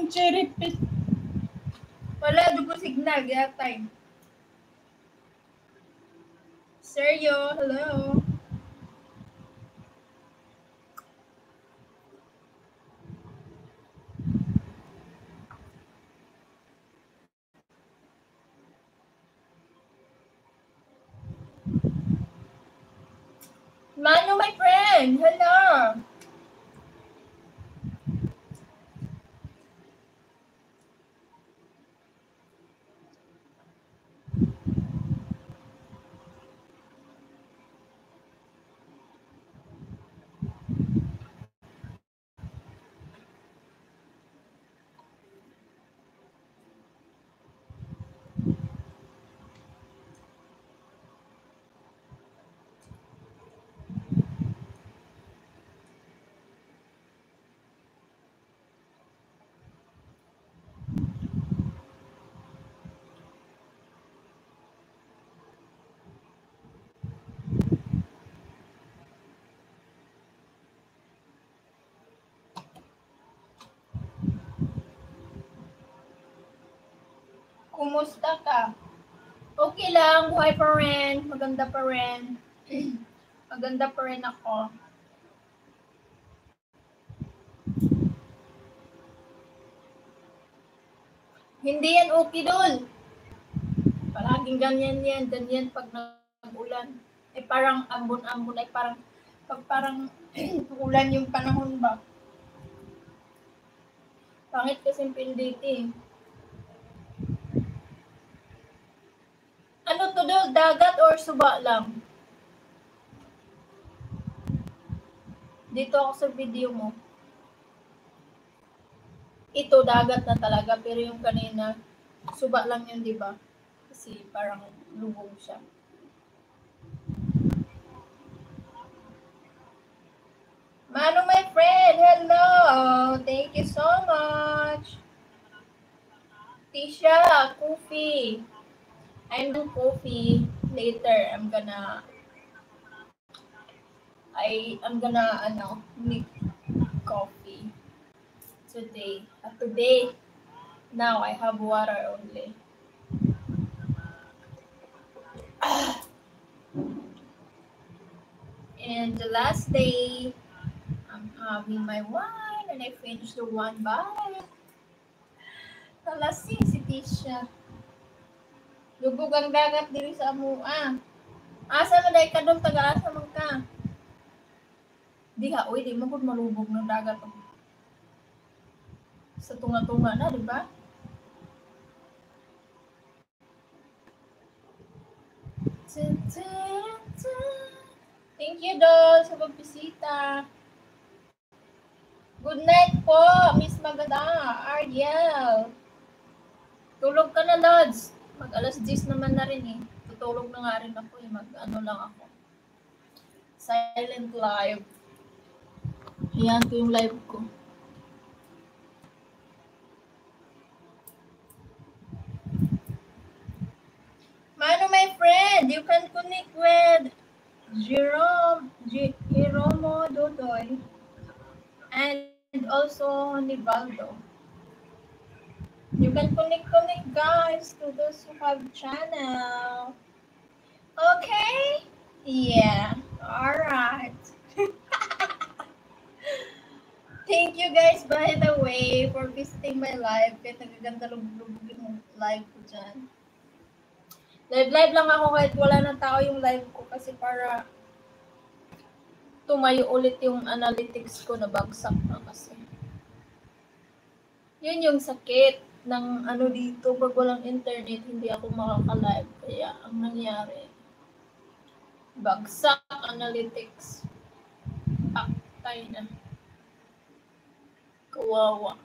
cherry pit. Wala dugo signal, kaya time. Seryo, hello. Manu, my friend, hello. Kumusta ka? Okay lang, buhay pa rin, maganda pa rin. Maganda pa rin ako. Hindi yan okay dol. Palaging ganyan pag nag-ulan. Eh parang ambon-ambon, ay parang pag parang ulan yung panahon ba. Pangit kasi pinditing. Ano to dol? Dagat or suba lang? Dito ako sa video mo. Ito dagat na talaga, pero yung kanina suba lang yun, di ba? Kasi parang lubog siya. Manu, my friend, hello! Thank you so much. Tisha, coffee. I'm doing coffee. Later, I'm gonna make coffee today. Today, now I have water only. And the last day, I'm having my wine and I finished the one bottle. Nalasing si Tisha. Lubog ang dagat diri sa amua. Asa man day kadong taga-asa man ka? Diha, uy, di mo gud malubog ng dagat. Sa tunga-tunga na, di ba? Thank you, Dol, sa pagbisita. Good night po, Miss Magada, Ariel. Tulog ka na, Lods. Mag alas 10 naman na rin eh. Tutulog na nga rin ako eh. Mag-ano lang ako. Silent live. Ayan ko yung live ko. Mano, my friend, you can connect with Jeromo Dodoy and also Nivaldo. You can connect guys to those who have channel. Okay? Yeah. Alright. Thank you guys, by the way, for visiting my live. Kahit nagaganda lubog yung live ko dyan. Live lang ako kahit wala ng tao yung live ko kasi para tumayo ulit yung analytics ko na bagsak na kasi. Yun yung sakit ng ano dito, pag walang internet, hindi ako makaka-live. Kaya ang nangyari, bagsak analytics. Paktay na. Kawawa.